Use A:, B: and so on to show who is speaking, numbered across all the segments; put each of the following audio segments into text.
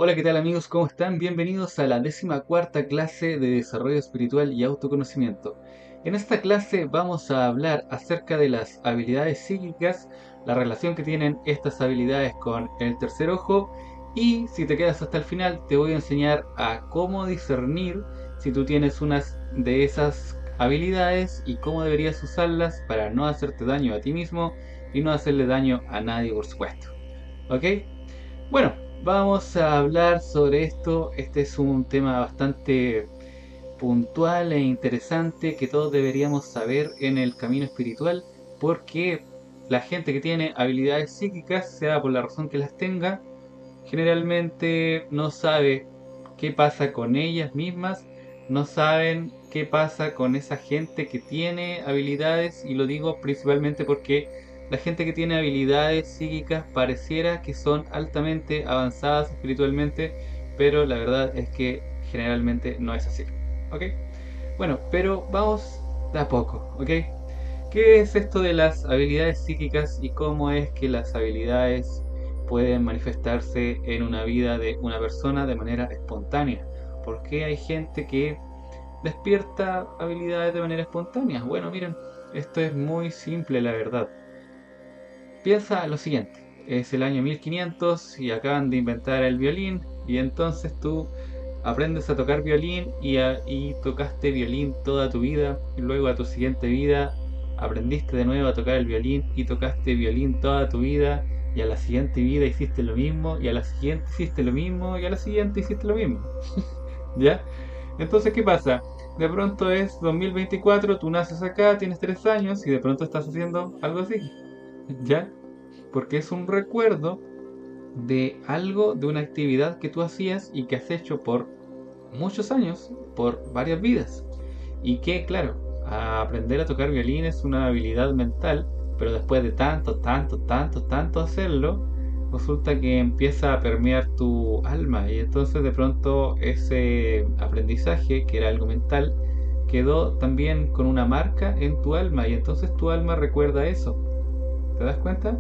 A: Hola, ¿qué tal amigos? ¿Cómo están? Bienvenidos a la 14ª clase de Desarrollo Espiritual y Autoconocimiento. En esta clase vamos a hablar acerca de las habilidades psíquicas, la relación que tienen estas habilidades con el tercer ojo y si te quedas hasta el final te voy a enseñar a cómo discernir si tú tienes unas de esas habilidades y cómo deberías usarlas para no hacerte daño a ti mismo y no hacerle daño a nadie, por supuesto. ¿Ok? Bueno, vamos a hablar sobre esto. Este es un tema bastante puntual e interesante que todos deberíamos saber en el camino espiritual, porque la gente que tiene habilidades psíquicas, sea por la razón que las tenga, generalmente no sabe qué pasa con ellas mismas, no saben qué pasa con esa gente que tiene habilidades, y lo digo principalmente porque la gente que tiene habilidades psíquicas pareciera que son altamente avanzadas espiritualmente, pero la verdad es que generalmente no es así. ¿Ok? Bueno, pero vamos de a poco, ¿ok? ¿Qué es esto de las habilidades psíquicas y cómo es que las habilidades pueden manifestarse en una vida de una persona de manera espontánea? ¿Por qué hay gente que despierta habilidades de manera espontánea? Bueno, miren, esto es muy simple, la verdad. Piensa lo siguiente, es el año 1500 y acaban de inventar el violín y entonces tú aprendes a tocar violín y tocaste violín toda tu vida y luego a tu siguiente vida aprendiste de nuevo a tocar el violín y tocaste violín toda tu vida y a la siguiente vida hiciste lo mismo y a la siguiente hiciste lo mismo y a la siguiente hiciste lo mismo. ¿Ya? Entonces, ¿qué pasa? De pronto es 2024, tú naces acá, tienes 3 años y de pronto estás haciendo algo así. ¿Ya? Porque es un recuerdo de algo, de una actividad que tú hacías y que has hecho por muchos años, por varias vidas. Y que, claro, aprender a tocar violín es una habilidad mental, pero después de tanto hacerlo, resulta que empieza a permear tu alma y entonces de pronto ese aprendizaje, que era algo mental, quedó también con una marca en tu alma y entonces tu alma recuerda eso. ¿Te das cuenta?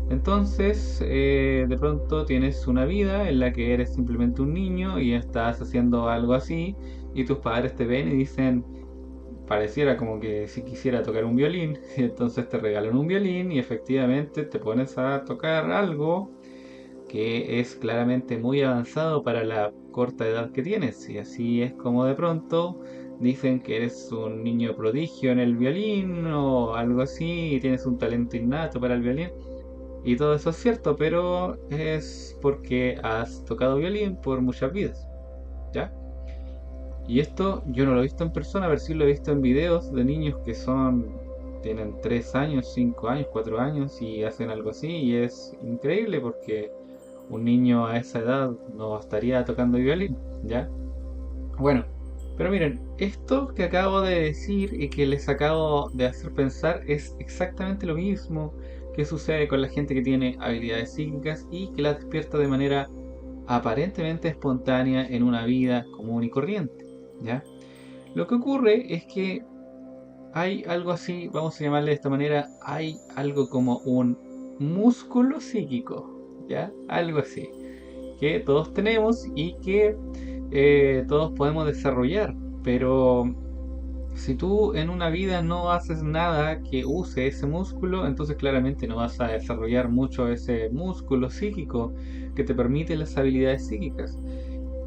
A: Entonces, de pronto tienes una vida en la que eres simplemente un niño y estás haciendo algo así y tus padres te ven y dicen, pareciera como que si quisiera tocar un violín, y entonces te regalan un violín y efectivamente te pones a tocar algo que es claramente muy avanzado para la corta edad que tienes. Y así es como de pronto dicen que eres un niño prodigio en el violín o algo así y tienes un talento innato para el violín. Y todo eso es cierto, pero es porque has tocado violín por muchas vidas, ¿ya? Y esto yo no lo he visto en persona, pero sí lo he visto en videos de niños que tienen 3 años, 5 años, 4 años y hacen algo así y es increíble porque un niño a esa edad no estaría tocando violín, ¿ya? Bueno, pero miren, esto que acabo de decir y que les acabo de hacer pensar es exactamente lo mismo que sucede con la gente que tiene habilidades psíquicas y que las despierta de manera aparentemente espontánea en una vida común y corriente, ¿ya? Lo que ocurre es que hay algo así, vamos a llamarle de esta manera, hay algo como un músculo psíquico, ¿ya? Algo así, que todos tenemos y que todos podemos desarrollar, pero si tú en una vida no haces nada que use ese músculo, entonces claramente no vas a desarrollar mucho ese músculo psíquico que te permite las habilidades psíquicas.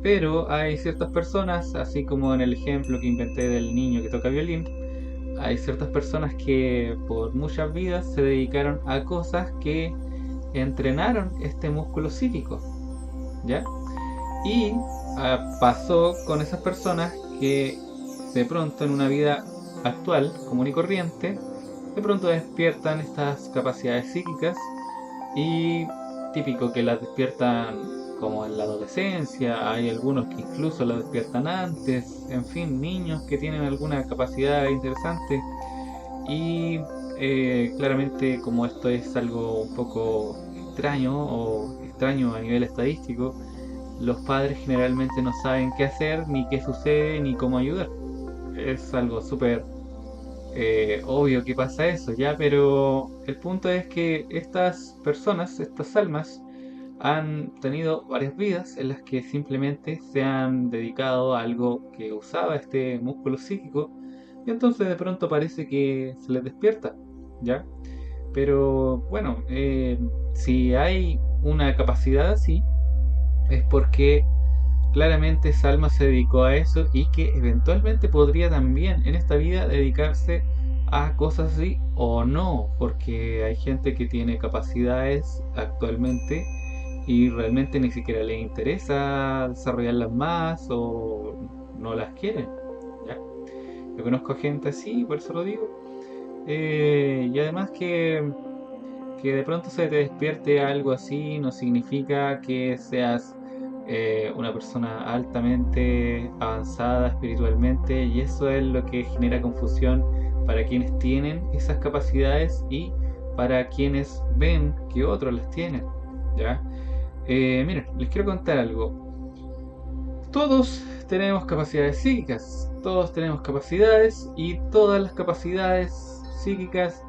A: Pero hay ciertas personas, así como en el ejemplo que inventé del niño que toca violín, hay ciertas personas que por muchas vidas se dedicaron a cosas que entrenaron este músculo psíquico, ¿ya? Y pasó con esas personas que de pronto en una vida actual, común y corriente, de pronto despiertan estas capacidades psíquicas y típico que las despiertan como en la adolescencia, hay algunos que incluso las despiertan antes, en fin, niños que tienen alguna capacidad interesante y claramente como esto es algo un poco extraño o extraño a nivel estadístico, los padres generalmente no saben qué hacer, ni qué sucede, ni cómo ayudar. Es algo súper obvio que pasa eso, ¿ya? Pero el punto es que estas personas, estas almas, han tenido varias vidas en las que simplemente se han dedicado a algo que usaba este músculo psíquico y entonces de pronto parece que se les despierta, ¿ya? Pero bueno, si hay una capacidad así, es porque claramente Salma se dedicó a eso y que eventualmente podría también en esta vida dedicarse a cosas así o no, porque hay gente que tiene capacidades actualmente y realmente ni siquiera le interesa desarrollarlas más o no las quieren, ¿ya? Yo conozco gente así, por eso lo digo. Y además que de pronto se te despierte algo así no significa que seas una persona altamente avanzada espiritualmente, y eso es lo que genera confusión para quienes tienen esas capacidades y para quienes ven que otros las tienen, ¿ya? Miren, les quiero contar algo. Todos tenemos capacidades psíquicas, todos tenemos capacidades y todas las capacidades psíquicas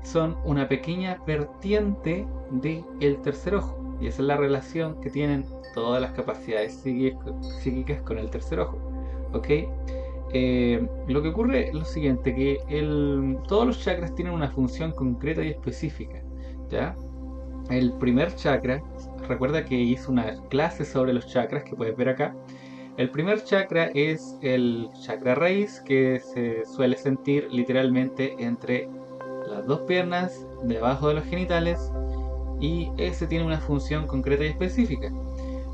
A: son una pequeña vertiente del tercer ojo. Y esa es la relación que tienen todas las capacidades psíquicas con el tercer ojo. ¿Ok? Lo que ocurre es lo siguiente, que todos los chakras tienen una función concreta y específica. ¿Ya? El primer chakra, recuerda que hice una clase sobre los chakras que puedes ver acá. El primer chakra es el chakra raíz, que se suele sentir literalmente entre las dos piernas, debajo de los genitales, y ese tiene una función concreta y específica.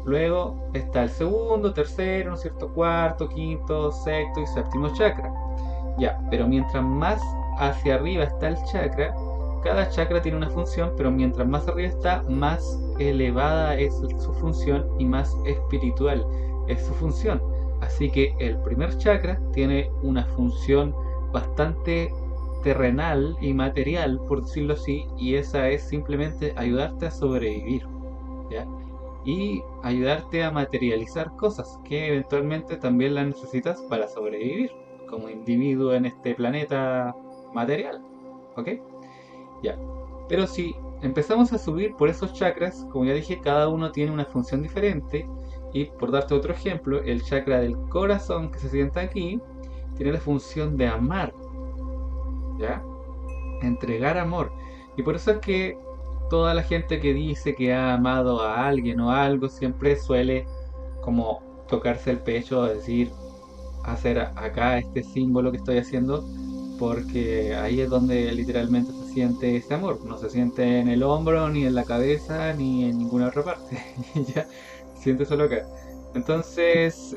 A: Luego está el segundo, tercero, ¿no es cierto? Cuarto, quinto, sexto y séptimo chakra. Ya, pero mientras más hacia arriba está el chakra, cada chakra tiene una función, pero mientras más arriba está, más elevada es su función y más espiritual es su función. Así que el primer chakra tiene una función bastante terrenal y material, por decirlo así, y esa es simplemente ayudarte a sobrevivir, ¿ya? Y ayudarte a materializar cosas que eventualmente también las necesitas para sobrevivir como individuo en este planeta material, ¿ok? Ya. Pero si empezamos a subir por esos chakras, como ya dije, cada uno tiene una función diferente. Y por darte otro ejemplo, el chakra del corazón que se sienta aquí tiene la función de amar, ¿ya? Entregar amor. Y por eso es que toda la gente que dice que ha amado a alguien o algo siempre suele como tocarse el pecho, decir, hacer acá este símbolo que estoy haciendo, porque ahí es donde literalmente se siente ese amor. No se siente en el hombro, ni en la cabeza, ni en ninguna otra parte. Ya se siente solo acá. Entonces,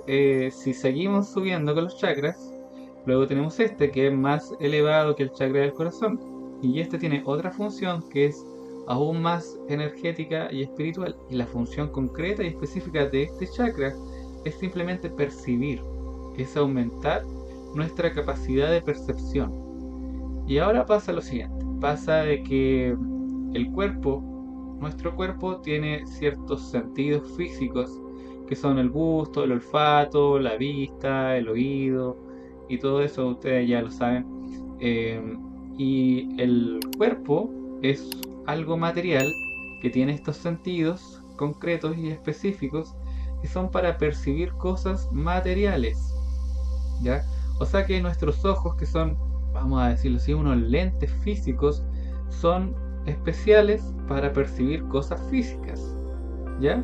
A: si seguimos subiendo con los chakras, luego tenemos este que es más elevado que el chakra del corazón. Y este tiene otra función que es aún más energética y espiritual. Y la función concreta y específica de este chakra es simplemente percibir, es aumentar nuestra capacidad de percepción. Y ahora pasa lo siguiente, pasa de que el cuerpo, nuestro cuerpo tiene ciertos sentidos físicos que son el gusto, el olfato, la vista, el oído y todo eso ustedes ya lo saben. Eh, y el cuerpo es algo material que tiene estos sentidos concretos y específicos que son para percibir cosas materiales, ¿ya? O sea que nuestros ojos, que son, vamos a decirlo así, unos lentes físicos, son especiales para percibir cosas físicas, ¿ya?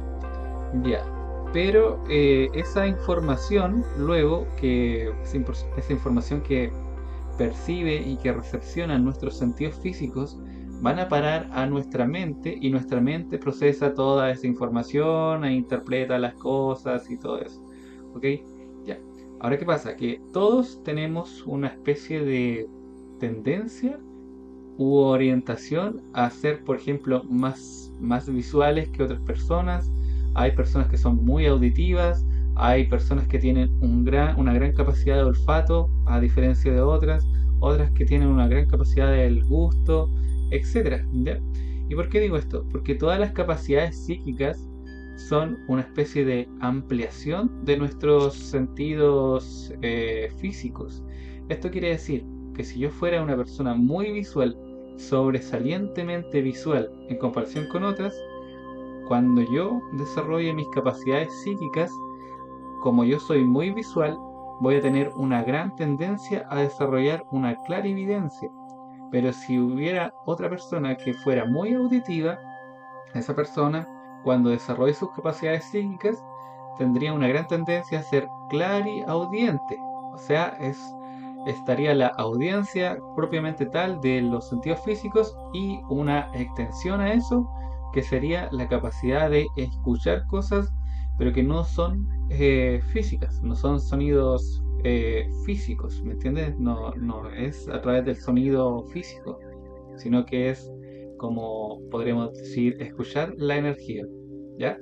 A: Ya. Pero esa información, luego, esa información que percibe y que recepciona nuestros sentidos físicos, van a parar a nuestra mente y nuestra mente procesa toda esa información e interpreta las cosas y todo eso. ¿Ok? Ya. Ahora, ¿qué pasa? Que todos tenemos una especie de tendencia u orientación a ser, por ejemplo, más visuales que otras personas. Hay personas que son muy auditivas, hay personas que tienen una gran capacidad de olfato, a diferencia de otras que tienen una gran capacidad del gusto, etcétera, ¿ya? ¿Y por qué digo esto? Porque todas las capacidades psíquicas son una especie de ampliación de nuestros sentidos físicos. Esto quiere decir que si yo fuera una persona muy visual, sobresalientemente visual en comparación con otras, cuando yo desarrolle mis capacidades psíquicas, como yo soy muy visual, voy a tener una gran tendencia a desarrollar una clarividencia. Pero si hubiera otra persona que fuera muy auditiva, esa persona, cuando desarrolle sus capacidades psíquicas, tendría una gran tendencia a ser clariaudiente. O sea, estaría la audiencia propiamente tal de los sentidos físicos y una extensión a eso, que sería la capacidad de escuchar cosas, pero que no son físicas, no son sonidos físicos, ¿me entiendes? No es a través del sonido físico, sino que es, como podríamos decir, escuchar la energía, ¿ya?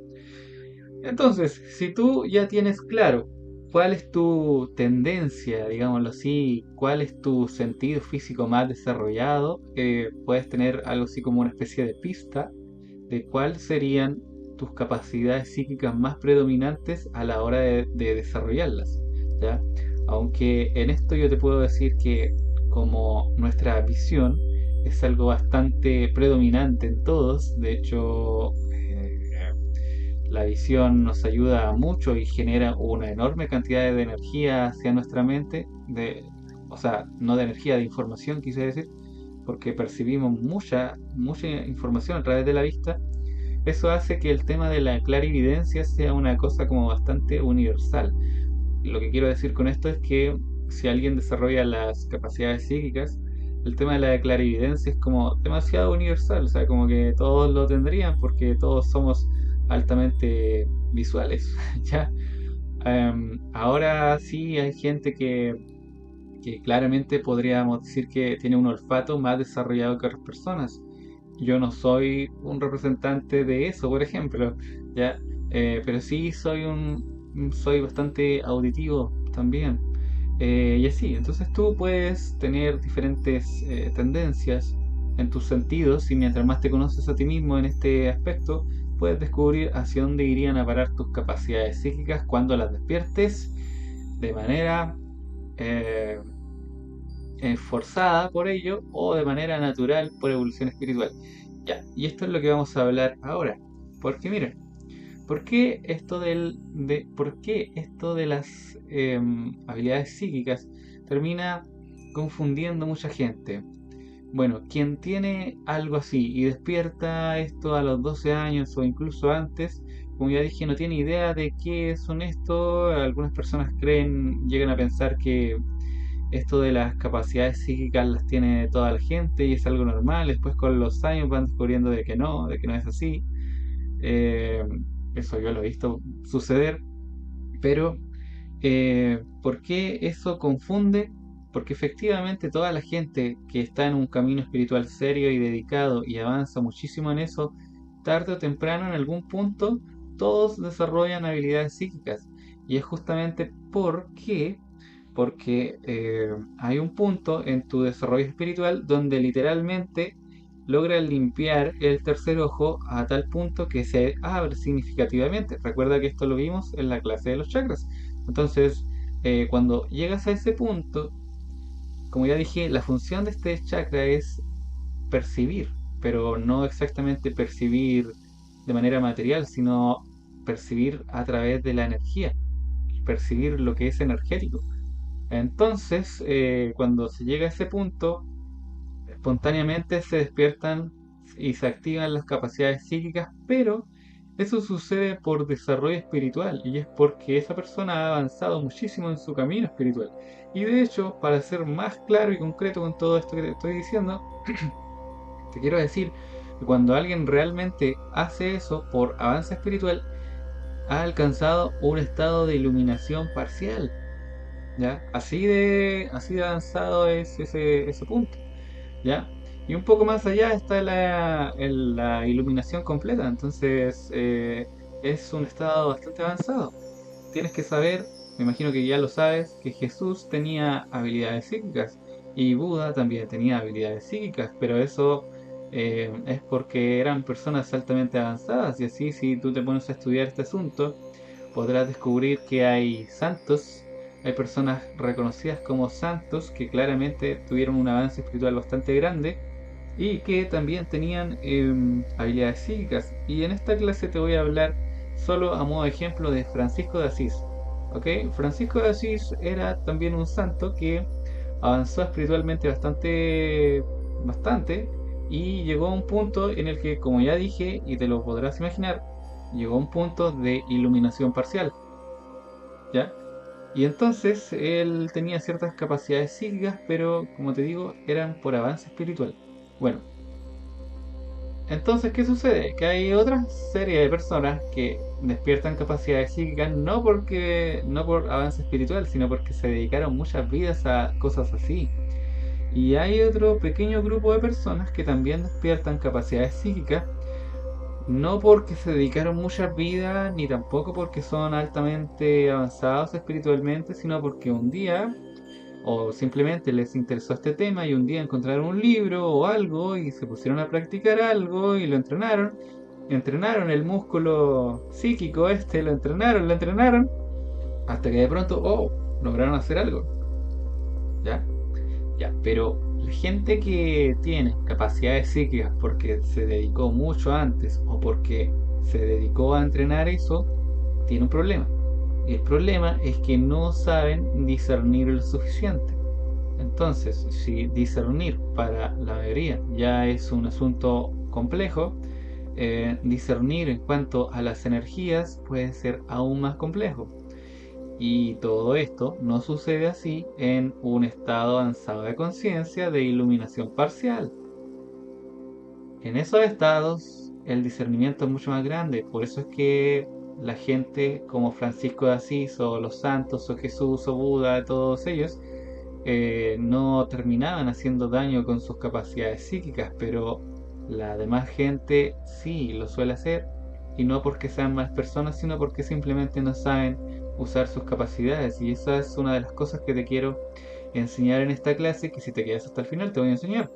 A: Entonces, si tú ya tienes claro cuál es tu tendencia, digámoslo así, cuál es tu sentido físico más desarrollado, puedes tener algo así como una especie de pista de cuáles serían tus capacidades psíquicas más predominantes a la hora de desarrollarlas, ¿ya? Aunque en esto yo te puedo decir que como nuestra visión es algo bastante predominante en todos, de hecho la visión nos ayuda mucho y genera una enorme cantidad de energía hacia nuestra mente, o sea, no de energía, de información quise decir, porque percibimos mucha información a través de la vista. Eso hace que el tema de la clarividencia sea una cosa como bastante universal. Lo que quiero decir con esto es que si alguien desarrolla las capacidades psíquicas, el tema de la clarividencia es como demasiado universal, o sea, como que todos lo tendrían porque todos somos altamente visuales, ¿ya? Ahora sí hay gente que claramente podríamos decir que tiene un olfato más desarrollado que otras personas. Yo no soy un representante de eso, por ejemplo, ¿ya? Pero sí soy bastante auditivo también. Y así, entonces tú puedes tener diferentes tendencias en tus sentidos y mientras más te conoces a ti mismo en este aspecto, puedes descubrir hacia dónde irían a parar tus capacidades psíquicas cuando las despiertes de manera eh, forzada por ello o de manera natural por evolución espiritual. Ya, y esto es lo que vamos a hablar ahora. Porque mira, ¿por qué esto de las habilidades psíquicas termina confundiendo mucha gente? Bueno, quien tiene algo así y despierta esto a los 12 años o incluso antes, como ya dije, no tiene idea de qué son esto. Algunas personas llegan a pensar que esto de las capacidades psíquicas las tiene toda la gente y es algo normal. Después con los años van descubriendo de que no es así. Eh, Eso yo lo he visto suceder, pero ¿por qué eso confunde? Porque efectivamente toda la gente que está en un camino espiritual serio y dedicado y avanza muchísimo en eso, tarde o temprano en algún punto, todos desarrollan habilidades psíquicas. Y es justamente porque hay un punto en tu desarrollo espiritual donde literalmente logras limpiar el tercer ojo a tal punto que se abre significativamente. Recuerda que esto lo vimos en la clase de los chakras. Entonces, cuando llegas a ese punto, como ya dije, la función de este chakra es percibir, pero no exactamente percibir de manera material, sino percibir a través de la energía, percibir lo que es energético. Entonces, cuando se llega a ese punto, espontáneamente se despiertan y se activan las capacidades psíquicas, pero eso sucede por desarrollo espiritual y es porque esa persona ha avanzado muchísimo en su camino espiritual. Y de hecho, para ser más claro y concreto con todo esto que te estoy diciendo, te quiero decir que cuando alguien realmente hace eso por avance espiritual, ha alcanzado un estado de iluminación parcial, ¿ya? Así de avanzado es ese punto, ¿ya? Y un poco más allá está la iluminación completa, entonces es un estado bastante avanzado. Tienes que saber, me imagino que ya lo sabes, que Jesús tenía habilidades psíquicas y Buda también tenía habilidades psíquicas, pero eso es porque eran personas altamente avanzadas y así si tú te pones a estudiar este asunto, podrás descubrir que hay santos, hay personas reconocidas como santos que claramente tuvieron un avance espiritual bastante grande y que también tenían habilidades psíquicas. Y en esta clase te voy a hablar solo a modo de ejemplo de Francisco de Asís. ¿Ok? Francisco de Asís era también un santo que avanzó espiritualmente bastante, y llegó a un punto en el que, como ya dije, y te lo podrás imaginar, llegó a un punto de iluminación parcial, ¿ya? Y entonces él tenía ciertas capacidades psíquicas, pero como te digo, eran por avance espiritual. Bueno, entonces, ¿qué sucede? Que hay otra serie de personas que despiertan capacidades psíquicas no por avance espiritual, sino porque se dedicaron muchas vidas a cosas así. Y hay otro pequeño grupo de personas que también despiertan capacidades psíquicas, no porque se dedicaron muchas vidas, ni tampoco porque son altamente avanzados espiritualmente, sino porque un día, o simplemente les interesó este tema y un día encontraron un libro o algo y se pusieron a practicar algo y lo entrenaron el músculo psíquico este, lo entrenaron, hasta que de pronto, oh, lograron hacer algo, ¿ya? Ya, pero la gente que tiene capacidades psíquicas porque se dedicó mucho antes o porque se dedicó a entrenar eso, tiene un problema. Y el problema es que no saben discernir lo suficiente. Entonces, si discernir para la mayoría ya es un asunto complejo, discernir en cuanto a las energías puede ser aún más complejo. Y todo esto no sucede así en un estado avanzado de conciencia de iluminación parcial. En esos estados el discernimiento es mucho más grande, por eso es que la gente como Francisco de Asís o los santos o Jesús o Buda, todos ellos, no terminaban haciendo daño con sus capacidades psíquicas, pero la demás gente sí lo suele hacer, y no porque sean malas personas, sino porque simplemente no saben usar sus capacidades. Y esa es una de las cosas que te quiero enseñar en esta clase, que si te quedas hasta el final te voy a enseñar.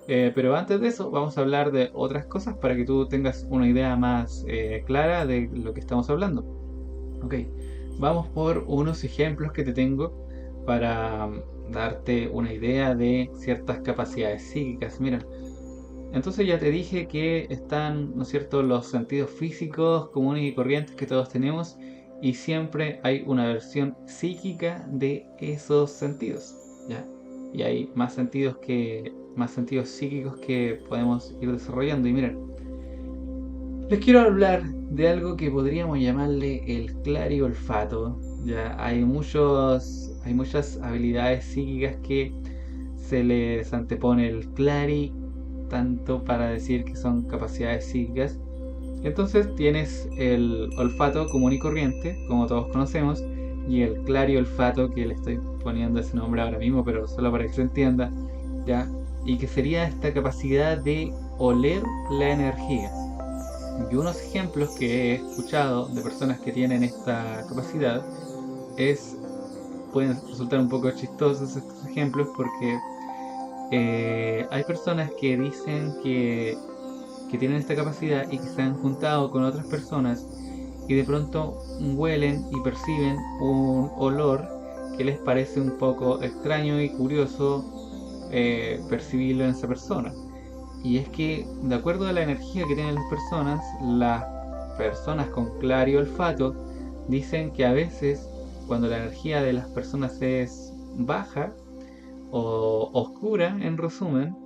A: Pero antes de eso vamos a hablar de otras cosas para que tú tengas una idea más clara de lo que estamos hablando. Ok, vamos por unos ejemplos que te tengo para darte una idea de ciertas capacidades psíquicas. Mira, entonces ya te dije que están, ¿no es cierto?, los sentidos físicos comunes y corrientes que todos tenemos, y siempre hay una versión psíquica de esos sentidos, ¿ya? Y hay más sentidos psíquicos que podemos ir desarrollando. Y miren, les quiero hablar de algo que podríamos llamarle el clariolfato. Ya hay muchas habilidades psíquicas que se les antepone el clari, tanto para decir que son capacidades psíquicas. Entonces tienes el olfato común y corriente, como todos conocemos, y el clariolfato, que le estoy poniendo ese nombre ahora mismo, pero solo para que se entienda, ¿ya? Y que sería esta capacidad de oler la energía. Y unos ejemplos que he escuchado de personas que tienen esta capacidad es, pueden resultar un poco chistosos estos ejemplos, porque hay personas que dicen que tienen esta capacidad y que se han juntado con otras personas y de pronto huelen y perciben un olor que les parece un poco extraño y curioso percibirlo en esa persona. Y es que, de acuerdo a la energía que tienen las personas con claro olfato dicen que a veces, cuando la energía de las personas es baja o oscura, en resumen,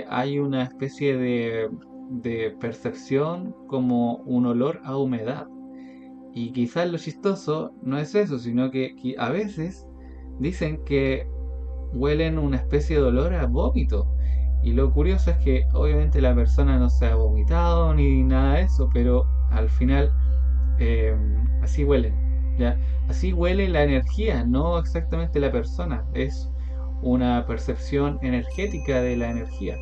A: hay una especie de percepción como un olor a humedad. Y quizás lo chistoso no es eso, sino que a veces dicen que huelen una especie de olor a vómito. Y lo curioso es que obviamente la persona no se ha vomitado ni nada de eso, pero al final eh, así huelen, ¿ya? Así huele la energía, no exactamente la persona, es una percepción energética de la energía,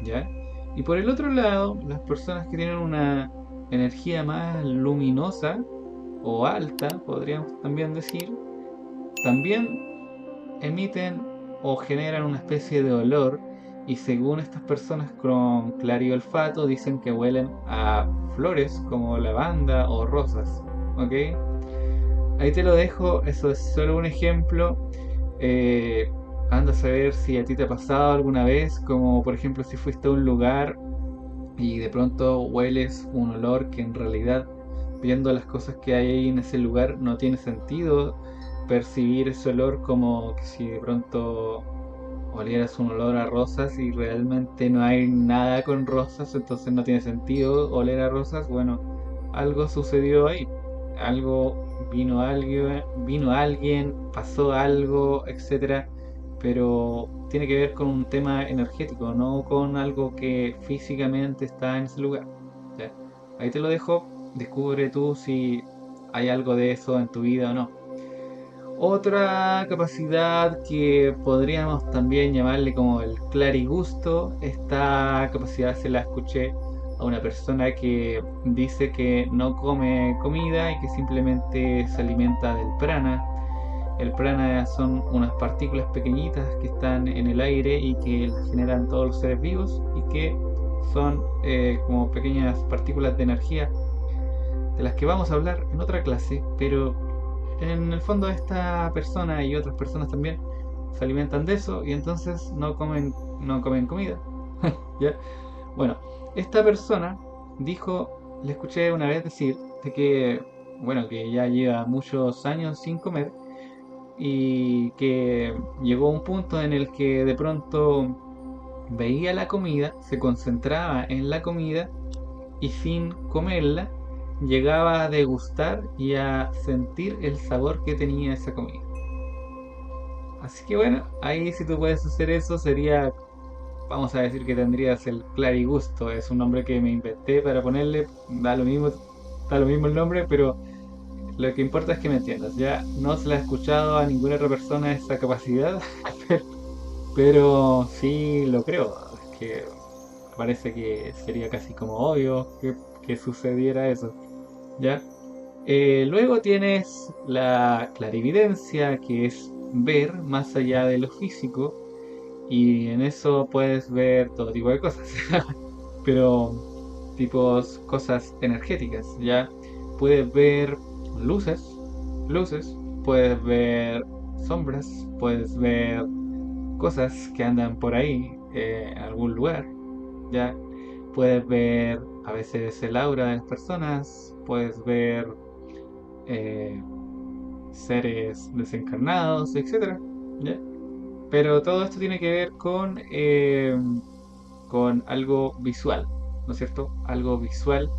A: ¿ya? Y por el otro lado, las personas que tienen una energía más luminosa o alta, podríamos también decir, también emiten o generan una especie de olor, y según estas personas con clariolfato dicen que huelen a flores como lavanda o rosas, ¿ok? Ahí te lo dejo, eso es solo un ejemplo. anda a saber si a ti te ha pasado alguna vez, como por ejemplo si fuiste a un lugar y de pronto hueles un olor que en realidad, viendo las cosas que hay ahí en ese lugar, no tiene sentido percibir ese olor, como que si de pronto olieras un olor a rosas y realmente no hay nada con rosas, entonces no tiene sentido oler a rosas. Bueno, algo sucedió ahí. Algo vino alguien, pasó algo, etcétera, pero tiene que ver con un tema energético, no con algo que físicamente está en ese lugar. ¿Ya? Ahí te lo dejo, descubre tú si hay algo de eso en tu vida o no. Otra capacidad que podríamos también llamarle como el clarigusto, esta capacidad se la escuché a una persona que dice que no come comida y que simplemente se alimenta del prana. El prana son unas partículas pequeñitas que están en el aire y que las generan todos los seres vivos y que son como pequeñas partículas de energía de las que vamos a hablar en otra clase, pero en el fondo esta persona y otras personas también se alimentan de eso y entonces no comen comida. ¿Ya? Bueno, esta persona dijo, le escuché una vez decir de que, bueno, que ya lleva muchos años sin comer y que llegó a un punto en el que de pronto veía la comida, se concentraba en la comida y sin comerla llegaba a degustar y a sentir el sabor que tenía esa comida. Así que bueno, ahí si tú puedes hacer eso sería, vamos a decir que tendrías el clarigusto, es un nombre que me inventé para ponerle, da lo mismo el nombre, pero lo que importa es que me entiendas. Ya no se la he escuchado a ninguna otra persona esa capacidad, pero sí lo creo, es que parece que sería casi como obvio que sucediera eso. ¿Ya? Luego tienes la clarividencia, que es ver más allá de lo físico, y en eso puedes ver todo tipo de cosas, pero tipos cosas energéticas, ¿ya? Puedes ver luces, luces, puedes ver sombras, puedes ver cosas que andan por ahí en algún lugar, ¿ya? Puedes ver a veces el aura de las personas, puedes ver eh, seres desencarnados, etcétera, ¿ya? Pero todo esto tiene que ver con algo visual, ¿no es cierto? Algo visual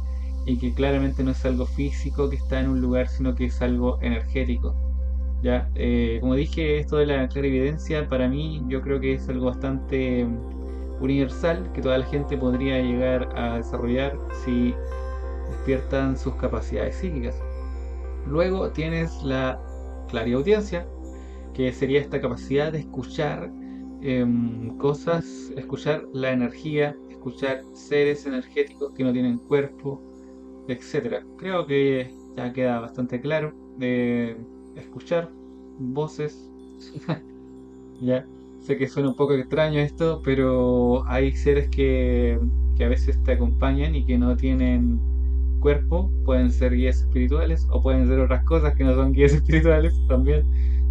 A: y que claramente no es algo físico que está en un lugar, sino que es algo energético. Ya, como dije, esto de la clarividencia para mí yo creo que es algo bastante universal que toda la gente podría llegar a desarrollar si despiertan sus capacidades psíquicas. Luego tienes la clariaudiencia, que sería esta capacidad de escuchar cosas, escuchar la energía, escuchar seres energéticos que no tienen cuerpo, etcétera. Creo que ya queda bastante claro de escuchar voces. Ya sé que suena un poco extraño esto, pero hay seres que a veces te acompañan y que no tienen cuerpo, pueden ser guías espirituales o pueden ser otras cosas que no son guías espirituales también,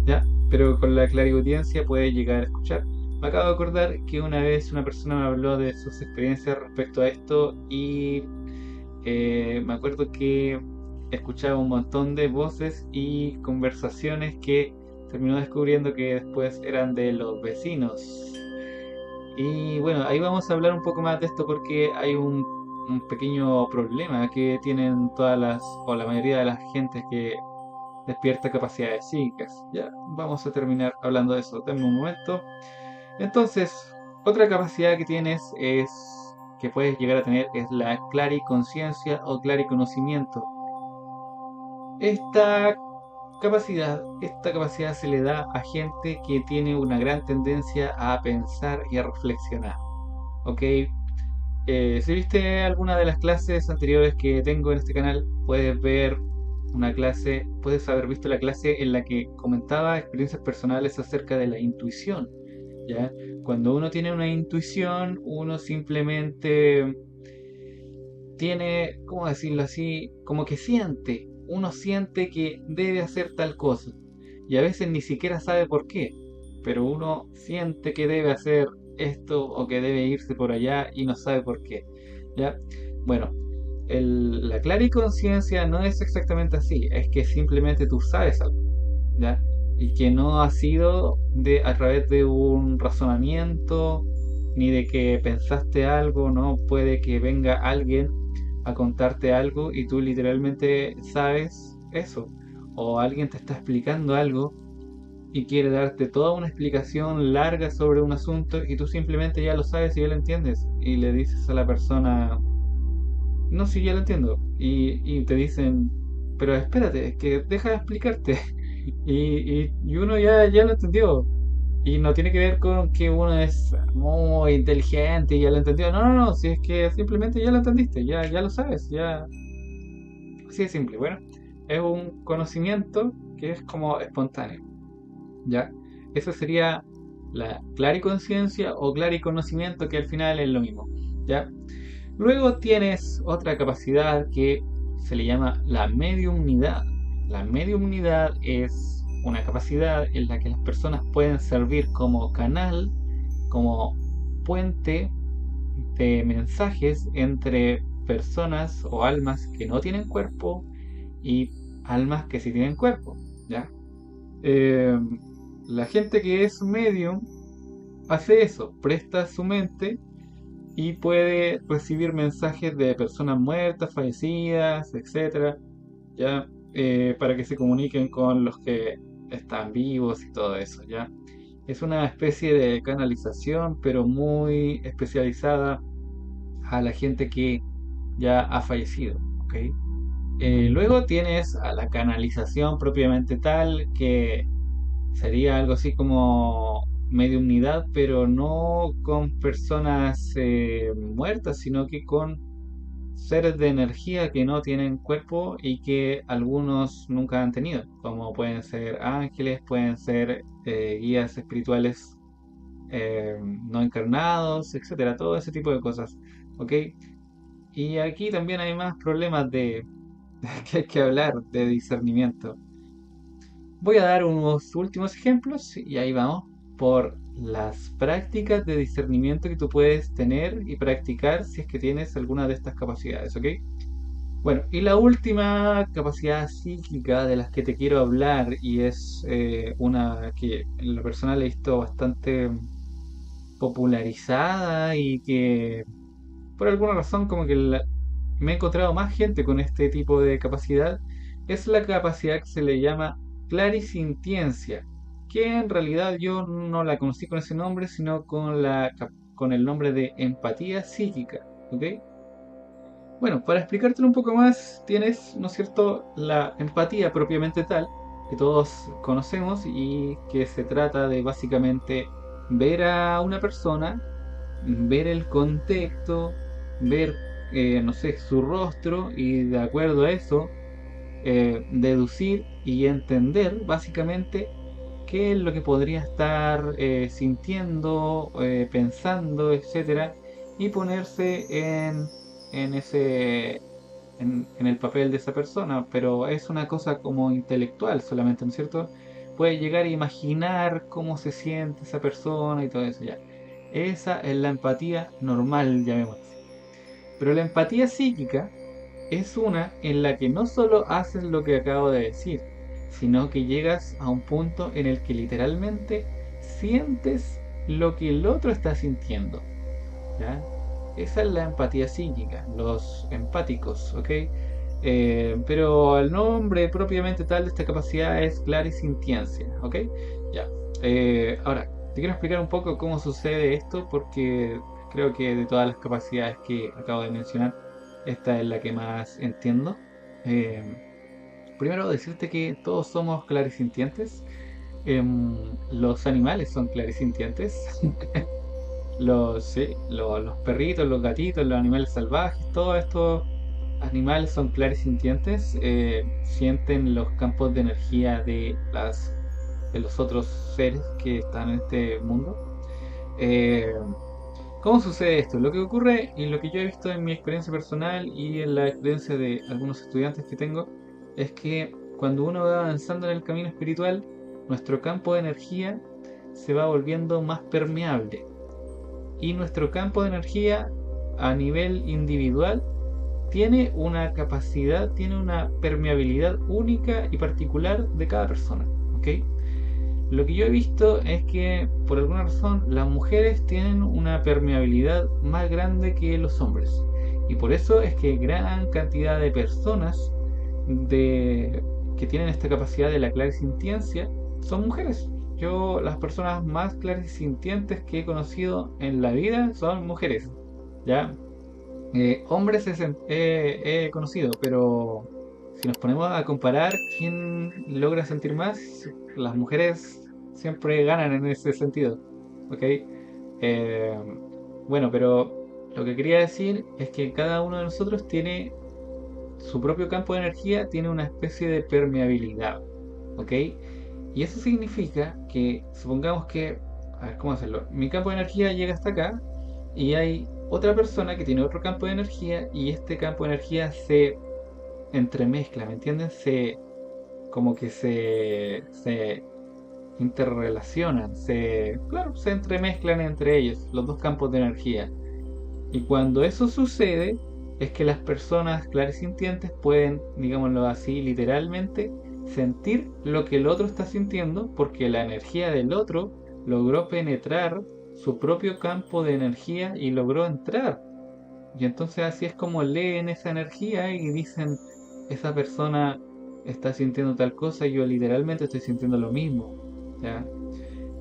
A: ¿ya? Pero con la clariaudiencia puedes llegar a escuchar. Me acabo de acordar que una vez una persona me habló de sus experiencias respecto a esto y me acuerdo que escuchaba un montón de voces y conversaciones que terminó descubriendo que después eran de los vecinos. Y bueno, ahí vamos a hablar un poco más de esto porque hay un pequeño problema que tienen todas o la mayoría de las gentes que despierta capacidades psíquicas. Ya, vamos a terminar hablando de eso. Denme un momento. Entonces, otra capacidad que tienes que puedes llegar a tener es la clariconsciencia o clariconocimiento. Esta esta capacidad se le da a gente que tiene una gran tendencia a pensar y a reflexionar. ¿Ok? Si viste alguna de las clases anteriores que tengo en este canal, puedes ver una clase, puedes haber visto la clase en la que comentaba experiencias personales acerca de la intuición, ¿ya? Cuando uno tiene una intuición, uno simplemente tiene, ¿cómo decirlo así? Como que uno siente que debe hacer tal cosa y a veces ni siquiera sabe por qué, pero uno siente que debe hacer esto o que debe irse por allá y no sabe por qué. ¿Ya? Bueno, la clariconciencia no es exactamente así, es que simplemente tú sabes algo, ¿ya? Y que no ha sido a través de un razonamiento ni de que pensaste algo, no puede que venga alguien a contarte algo y tú literalmente sabes eso, o alguien te está explicando algo y quiere darte toda una explicación larga sobre un asunto y tú simplemente ya lo sabes y ya lo entiendes y le dices a la persona, no, sí, ya lo entiendo, y te dicen, pero espérate, es que deja de explicarte. Y uno ya lo entendió. Y no tiene que ver con que uno es muy inteligente y ya lo entendió. No, no, no, si es que simplemente ya lo entendiste, ya lo sabes, ya. Así de simple. Bueno, es un conocimiento que es como espontáneo, ¿ya? Eso sería la clariconciencia o clariconocimiento, que al final es lo mismo, ¿ya? Luego tienes otra capacidad que se le llama la mediumnidad. La mediumnidad es una capacidad en la que las personas pueden servir como canal, como puente de mensajes entre personas o almas que no tienen cuerpo y almas que sí tienen cuerpo, ¿ya? Eh, la gente que es medium hace eso, presta su mente y puede recibir mensajes de personas muertas, fallecidas, etcétera, ya, para que se comuniquen con los que están vivos y todo eso, ya. Es una especie de canalización, pero muy especializada a la gente que ya ha fallecido, ¿ok? Luego tienes a la canalización propiamente tal, que sería algo así como mediunidad, pero no con personas muertas, sino que con seres de energía que no tienen cuerpo y que algunos nunca han tenido, como pueden ser ángeles, pueden ser guías espirituales no encarnados, etcétera, todo ese tipo de cosas, ¿ok? Y aquí también hay más problemas de que hay que hablar de discernimiento. Voy a dar unos últimos ejemplos y ahí vamos por las prácticas de discernimiento que tú puedes tener y practicar si es que tienes alguna de estas capacidades, ¿ok? Bueno, y la última capacidad psíquica de las que te quiero hablar y es una que en lo personal he visto bastante popularizada y que por alguna razón como que me he encontrado más gente con este tipo de capacidad, es la capacidad que se le llama clarisintiencia, que en realidad yo no la conocí con ese nombre, sino con con el nombre de empatía psíquica, ¿ok? Bueno, para explicártelo un poco más, tienes, ¿no es cierto?, la empatía propiamente tal, que todos conocemos y que se trata de básicamente ver a una persona, ver el contexto, ver, no sé, su rostro y de acuerdo a eso, deducir y entender básicamente qué es lo que podría estar sintiendo, pensando, etcétera, y ponerse en ese, en el papel de esa persona, pero es una cosa como intelectual solamente, ¿no es cierto? Puede llegar a imaginar cómo se siente esa persona y todo eso ya. Esa es la empatía normal, llamémoslo así. Pero la empatía psíquica es una en la que no solo haces lo que acabo de decir, sino que llegas a un punto en el que literalmente sientes lo que el otro está sintiendo, ¿ya? Esa es la empatía psíquica, los empáticos, ¿ok? Pero el nombre propiamente tal de esta capacidad es clarisintiencia, ¿ok? Ya. Ahora, te quiero explicar un poco cómo sucede esto porque creo que de todas las capacidades que acabo de mencionar, esta es la que más entiendo. Primero decirte que todos somos clarisintientes. Los animales son clarisintientes. Sí, los perritos, los gatitos, los animales salvajes, todos estos animales son clarisintientes, sienten los campos de energía de los otros seres que están en este mundo. Eh, ¿Cómo sucede esto? Lo que ocurre y lo que yo he visto en mi experiencia personal y en la experiencia de algunos estudiantes que tengo es que cuando uno va avanzando en el camino espiritual, nuestro campo de energía se va volviendo más permeable. Y nuestro campo de energía a nivel individual tiene una capacidad, tiene una permeabilidad única y particular de cada persona, ¿ok? Lo que yo he visto es que por alguna razón las mujeres tienen una permeabilidad más grande que los hombres. Y por eso es que gran cantidad de personas que tienen esta capacidad de la clarisintiencia son mujeres. Yo, las personas más clarisintientes que he conocido en la vida son mujeres, ¿ya? Hombres he conocido, pero si nos ponemos a comparar quién logra sentir más, las mujeres siempre ganan en ese sentido, ¿ok? Eh, bueno, pero lo que quería decir es que cada uno de nosotros tiene su propio campo de energía, tiene una especie de permeabilidad, ¿ok? Y eso significa que, supongamos que, a ver, ¿cómo hacerlo? Mi campo de energía llega hasta acá y hay otra persona que tiene otro campo de energía y este campo de energía se entremezcla, ¿me entienden? Como que se interrelacionan, claro, se entremezclan entre ellos, los dos campos de energía. Y cuando eso sucede, es que las personas clarisintientes pueden, digámoslo así, literalmente, sentir lo que el otro está sintiendo porque la energía del otro logró penetrar su propio campo de energía y logró entrar. Y entonces así es como leen esa energía y dicen, esa persona está sintiendo tal cosa y yo literalmente estoy sintiendo lo mismo, ¿ya?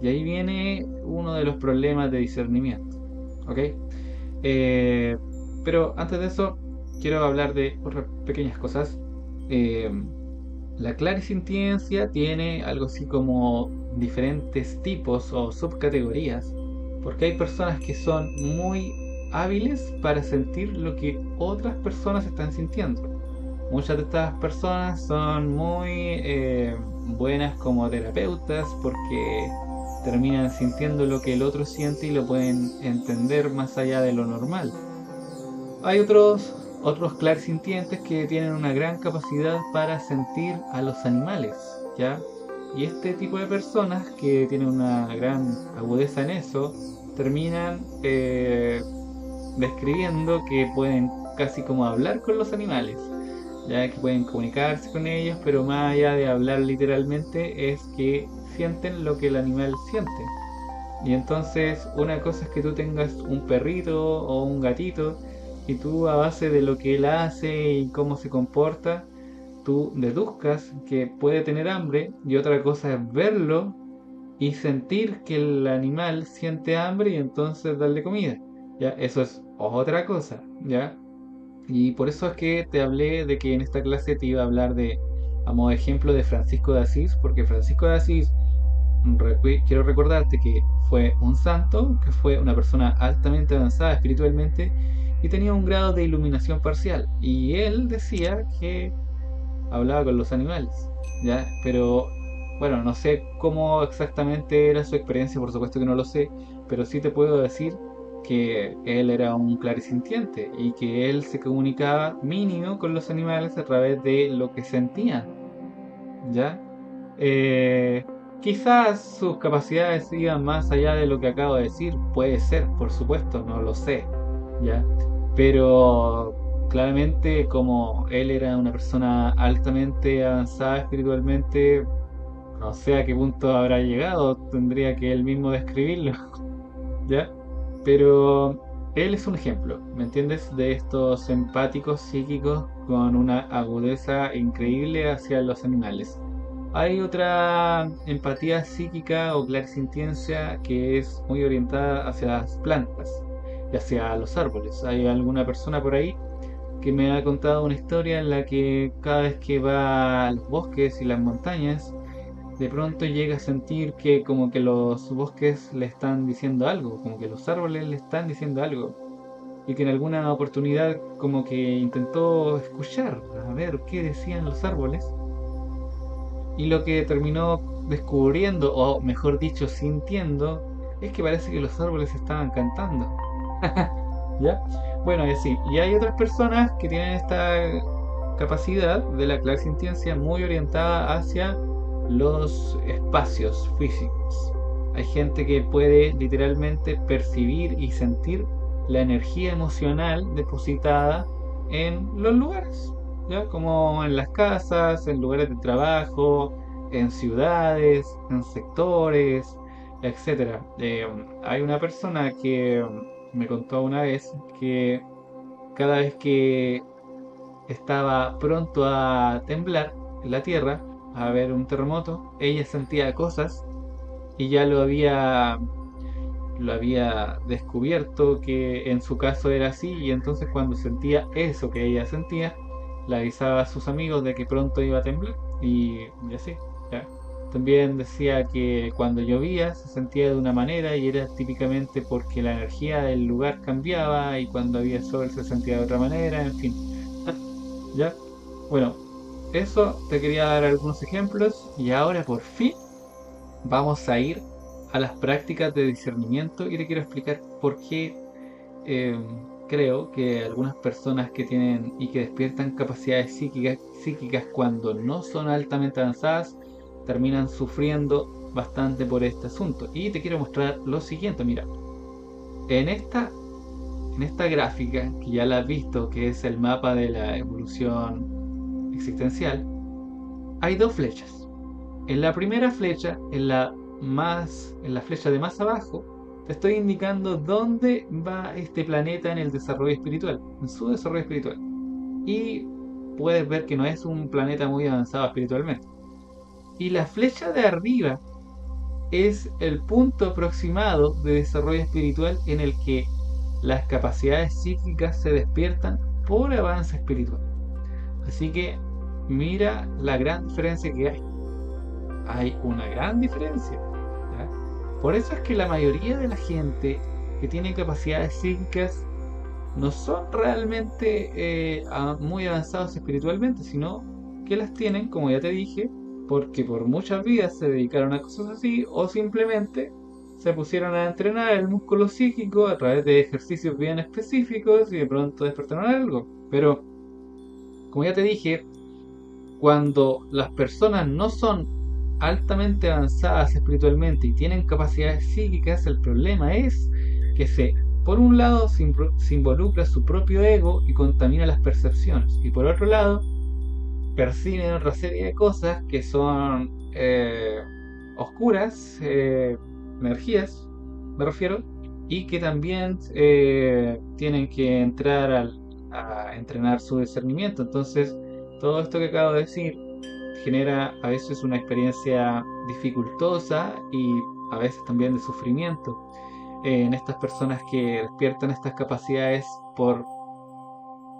A: Y ahí viene uno de los problemas de discernimiento, ¿ok? Eh, pero antes de eso, quiero hablar de otras pequeñas cosas. Eh, la clarisintiencia tiene algo así como diferentes tipos o subcategorías, porque hay personas que son muy hábiles para sentir lo que otras personas están sintiendo. Muchas de estas personas son muy buenas como terapeutas porque terminan sintiendo lo que el otro siente y lo pueden entender más allá de lo normal. Hay otros clarisintientes que tienen una gran capacidad para sentir a los animales, ¿ya? Y este tipo de personas que tienen una gran agudeza en eso, terminan describiendo que pueden casi como hablar con los animales, ya que pueden comunicarse con ellos, pero más allá de hablar literalmente es que sienten lo que el animal siente. Y entonces una cosa es que tú tengas un perrito o un gatito y tú a base de lo que él hace y cómo se comporta, tú deduzcas que puede tener hambre, y otra cosa es verlo y sentir que el animal siente hambre y entonces darle comida. Ya, eso es otra cosa, ¿ya? Y por eso es que te hablé de que en esta clase te iba a hablar de, a modo de ejemplo, de Francisco de Asís, porque Francisco de Asís, quiero recordarte que fue un santo, que fue una persona altamente avanzada espiritualmente y tenía un grado de iluminación parcial. Y él decía que hablaba con los animales, ¿ya? Pero bueno, no sé cómo exactamente era su experiencia, por supuesto que no lo sé, pero sí te puedo decir que él era un clarisintiente y que él se comunicaba mínimo con los animales a través de lo que sentían, ¿ya? Eh, Quizás sus capacidades iban más allá de lo que acabo de decir, puede ser, por supuesto, no lo sé, ¿ya? Pero claramente como él era una persona altamente avanzada espiritualmente, no sé a qué punto habrá llegado, tendría que él mismo describirlo, ¿ya? Pero él es un ejemplo, ¿me entiendes? De estos empáticos psíquicos con una agudeza increíble hacia los animales. Hay otra empatía psíquica o clarisintiencia que es muy orientada hacia las plantas y hacia los árboles. Hay alguna persona por ahí que me ha contado una historia en la que cada vez que va a los bosques y las montañas, de pronto llega a sentir que como que los bosques le están diciendo algo, como que los árboles le están diciendo algo. Y que en alguna oportunidad como que intentó escuchar, a ver qué decían los árboles. Y lo que terminó descubriendo, o mejor dicho, sintiendo, es que parece que los árboles estaban cantando. ¿Ya? Bueno, y así. Y hay otras personas que tienen esta capacidad de la clarisintiencia muy orientada hacia los espacios físicos. Hay gente que puede literalmente percibir y sentir la energía emocional depositada en los lugares, ¿ya? Como en las casas, en lugares de trabajo, en ciudades, en sectores, etcétera. Hay una persona que me contó una vez que cada vez que estaba pronto a temblar la tierra, a haber un terremoto, ella sentía cosas y ya lo había descubierto que en su caso era así, y entonces cuando sentía eso que ella sentía, le avisaba a sus amigos de que pronto iba a temblar y así, ¿ya? También decía que cuando llovía se sentía de una manera y era típicamente porque la energía del lugar cambiaba, y cuando había sol se sentía de otra manera, en fin, ¿ya? Bueno, eso te quería dar algunos ejemplos, y ahora por fin vamos a ir a las prácticas de discernimiento, y te quiero explicar por qué eh, creo que algunas personas que tienen y que despiertan capacidades psíquicas cuando no son altamente avanzadas terminan sufriendo bastante por este asunto. Y te quiero mostrar lo siguiente, mira, en esta gráfica que ya la has visto, que es el mapa de la evolución existencial, hay dos flechas. En la primera flecha, en la flecha de más abajo, te estoy indicando dónde va este planeta en el desarrollo espiritual, en su desarrollo espiritual. Y puedes ver que no es un planeta muy avanzado espiritualmente. Y la flecha de arriba es el punto aproximado de desarrollo espiritual en el que las capacidades psíquicas se despiertan por avance espiritual. Así que mira la gran diferencia que hay. Hay una gran diferencia, ¿ya? Por eso es que la mayoría de la gente que tiene capacidades psíquicas no son realmente muy avanzados espiritualmente, sino que las tienen, como ya te dije, porque por muchas vidas se dedicaron a cosas así, o simplemente se pusieron a entrenar el músculo psíquico a través de ejercicios bien específicos y de pronto despertaron algo. Pero, como ya te dije, cuando las personas no son altamente avanzadas espiritualmente y tienen capacidades psíquicas, el problema es que por un lado se involucra su propio ego y contamina las percepciones, y por otro lado perciben otra serie de cosas que son oscuras, energías, me refiero, y que también tienen que entrar a entrenar su discernimiento. Entonces, todo esto que acabo de decir genera a veces una experiencia dificultosa y a veces también de sufrimiento en estas personas que despiertan estas capacidades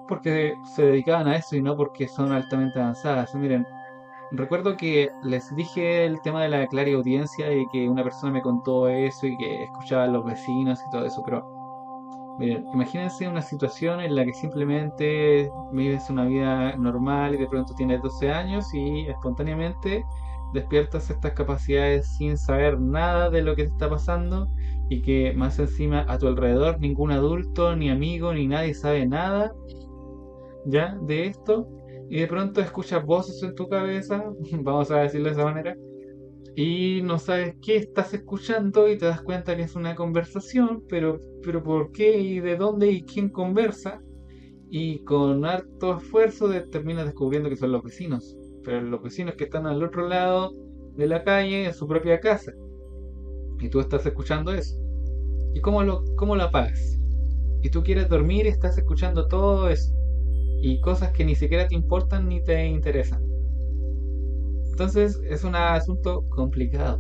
A: porque se dedicaban a eso y no porque son altamente avanzadas. Miren, recuerdo que les dije el tema de la clariaudiencia y que una persona me contó eso y que escuchaba a los vecinos y todo eso, pero miren, imagínense una situación en la que simplemente vives una vida normal y de pronto tienes 12 años y espontáneamente despiertas estas capacidades sin saber nada de lo que te está pasando, y que más encima a tu alrededor ningún adulto, ni amigo, ni nadie sabe nada ya de esto, y de pronto escuchas voces en tu cabeza, vamos a decirlo de esa manera, y no sabes qué estás escuchando y te das cuenta que es una conversación, pero ¿por qué y de dónde y quién conversa? Y con harto esfuerzo terminas descubriendo que son los vecinos, pero los vecinos que están al otro lado de la calle en su propia casa, y tú estás escuchando eso. ¿Y cómo lo apagas? Y tú quieres dormir y estás escuchando todo eso, y cosas que ni siquiera te importan ni te interesan. Entonces es un asunto complicado.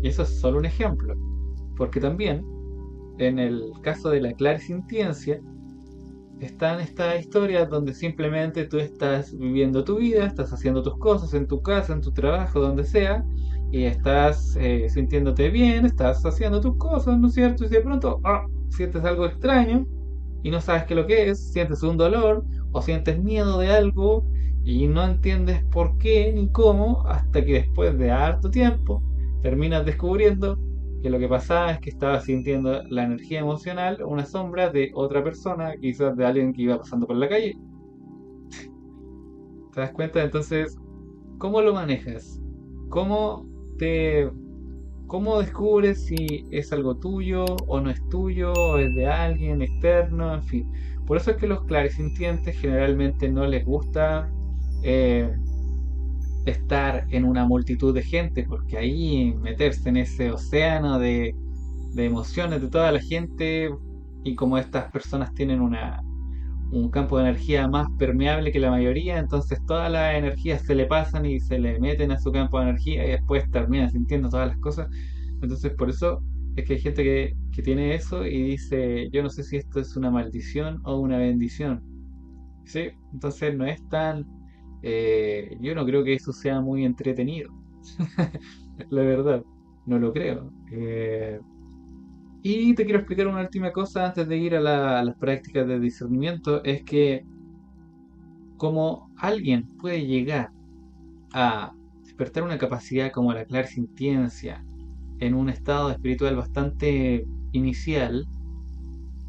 A: Y eso es solo un ejemplo. Porque también, en el caso de la clarisintiencia, están estas historias donde simplemente tú estás viviendo tu vida, estás haciendo tus cosas en tu casa, en tu trabajo, donde sea, y estás sintiéndote bien, estás haciendo tus cosas, ¿no es cierto? Y de pronto sientes algo extraño y no sabes qué es lo que es, sientes un dolor o sientes miedo de algo y no entiendes por qué ni cómo, hasta que después de harto tiempo terminas descubriendo que lo que pasaba es que estabas sintiendo la energía emocional, una sombra de otra persona, quizás de alguien que iba pasando por la calle. ¿Te das cuenta? Entonces, ¿cómo lo manejas? ¿Cómo te ¿cómo descubres si es algo tuyo o no es tuyo, o es de alguien externo, en fin? Por eso es que los clarisintientes generalmente no les gusta eh, estar en una multitud de gente, porque ahí meterse en ese océano de emociones de toda la gente, y como estas personas tienen un campo de energía más permeable que la mayoría, entonces todas las energías se le pasan y se le meten a su campo de energía y después termina sintiendo todas las cosas. Entonces por eso es que hay gente que tiene eso y dice, yo no sé si esto es una maldición o una bendición. ¿Sí? Entonces no es tan... yo no creo que eso sea muy entretenido, la verdad, no lo creo. Y te quiero explicar una última cosa antes de ir a las prácticas de discernimiento, es que como alguien puede llegar a despertar una capacidad como la clarsintiencia en un estado espiritual bastante inicial,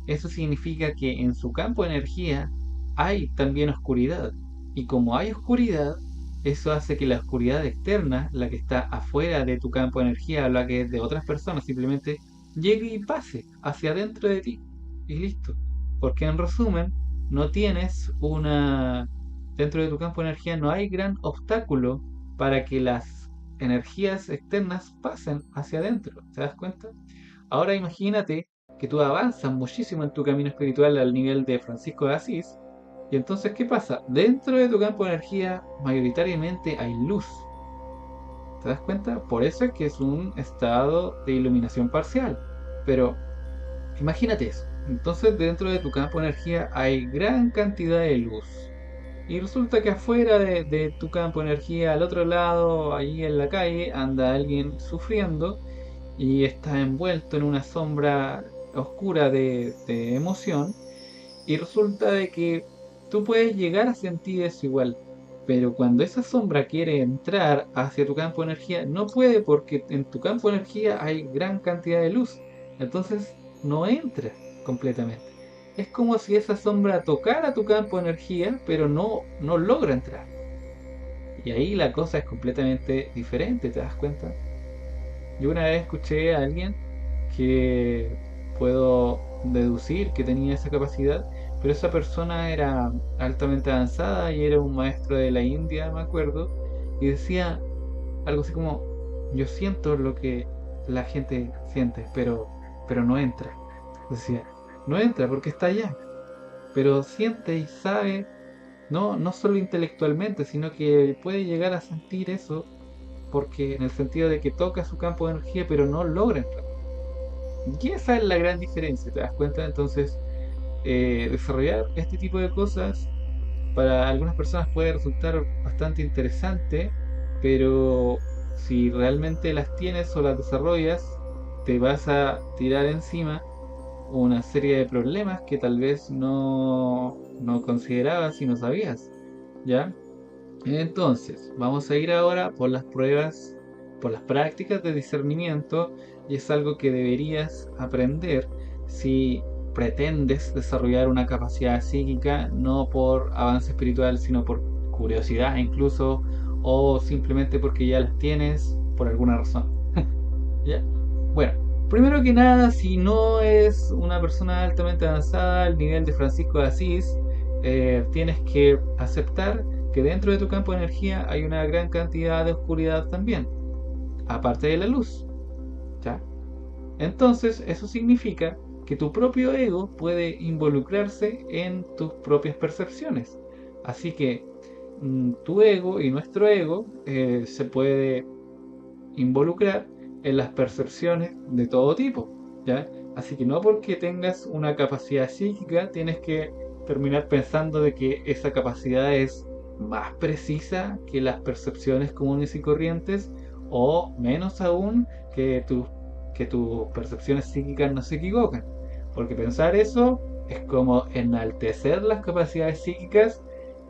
A: eso significa que en su campo de energía hay también oscuridad. Y como hay oscuridad, eso hace que la oscuridad externa, la que está afuera de tu campo de energía, la que es de otras personas, simplemente llegue y pase hacia adentro de ti. Y listo. Porque en resumen, no tienes una... Dentro de tu campo de energía no hay gran obstáculo para que las energías externas pasen hacia adentro. ¿Te das cuenta? Ahora imagínate que tú avanzas muchísimo en tu camino espiritual al nivel de Francisco de Asís. Y entonces, ¿qué pasa? Dentro de tu campo de energía, mayoritariamente hay luz. ¿Te das cuenta? Por eso es que es un estado de iluminación parcial. Pero imagínate eso. Entonces, dentro de tu campo de energía hay gran cantidad de luz. Y resulta que afuera de tu campo de energía, al otro lado, allí en la calle, anda alguien sufriendo y está envuelto en una sombra oscura de emoción, y resulta de que tú puedes llegar a sentir eso igual, pero cuando esa sombra quiere entrar hacia tu campo de energía, no puede porque en tu campo de energía hay gran cantidad de luz, entonces no entra completamente. Es como si esa sombra tocara tu campo de energía, pero no logra entrar. Y ahí la cosa es completamente diferente, ¿te das cuenta? Yo una vez escuché a alguien que puedo deducir que tenía esa capacidad, pero esa persona era altamente avanzada y era un maestro de la India, me acuerdo, y decía algo así como, yo siento lo que la gente siente, pero no entra. Decía, no entra porque está allá, pero siente y sabe, no solo intelectualmente, sino que puede llegar a sentir eso porque en el sentido de que toca su campo de energía pero no logra entrar. Y esa es la gran diferencia, ¿te das cuenta? Entonces, desarrollar este tipo de cosas para algunas personas puede resultar bastante interesante, pero si realmente las tienes o las desarrollas, te vas a tirar encima una serie de problemas que tal vez no considerabas y no sabías, ¿ya? Entonces, vamos a ir ahora por las pruebas, por las prácticas de discernimiento, y es algo que deberías aprender si pretendes desarrollar una capacidad psíquica, no por avance espiritual, sino por curiosidad incluso, o simplemente porque ya las tienes por alguna razón. ¿Ya? Bueno, primero que nada, si no es una persona altamente avanzada al nivel de Francisco de Asís, tienes que aceptar que dentro de tu campo de energía hay una gran cantidad de oscuridad también, aparte de la luz, ¿ya? Entonces, eso significa que tu propio ego puede involucrarse en tus propias percepciones. Así que tu ego y nuestro ego se puede involucrar en las percepciones de todo tipo, ¿ya? Así que no porque tengas una capacidad psíquica tienes que terminar pensando de que esa capacidad es más precisa que las percepciones comunes y corrientes, o menos aún que tus percepciones psíquicas no se equivocan. Porque pensar eso es como enaltecer las capacidades psíquicas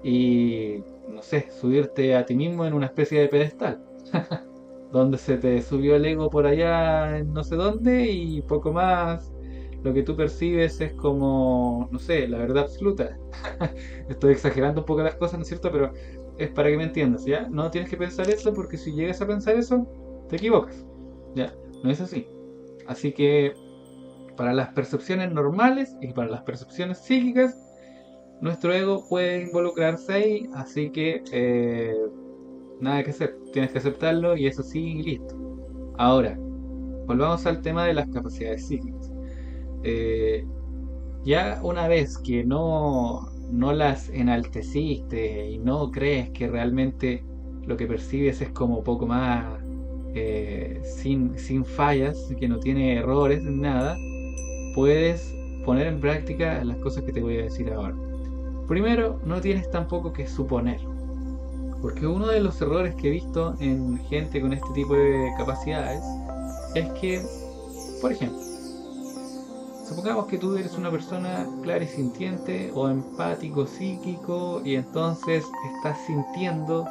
A: y, no sé, subirte a ti mismo en una especie de pedestal donde se te subió el ego por allá en no sé dónde y poco más. Lo que tú percibes es como, no sé, la verdad absoluta. Estoy exagerando un poco las cosas, ¿no es cierto? Pero es para que me entiendas, ¿ya? No tienes que pensar eso porque si llegas a pensar eso, te equivocas, ¿ya? No es así. Así que para las percepciones normales y para las percepciones psíquicas, nuestro ego puede involucrarse ahí, así que nada que hacer, tienes que aceptarlo y eso sí, y listo. Ahora, volvamos al tema de las capacidades psíquicas. Eh, ya una vez que no las enalteciste y no crees que realmente lo que percibes es como poco más sin fallas, que no tiene errores, nada, puedes poner en práctica las cosas que te voy a decir ahora. Primero, no tienes tampoco que suponer, porque uno de los errores que he visto en gente con este tipo de capacidades es que, por ejemplo, supongamos que tú eres una persona clarisintiente o empático psíquico y entonces estás sintiendo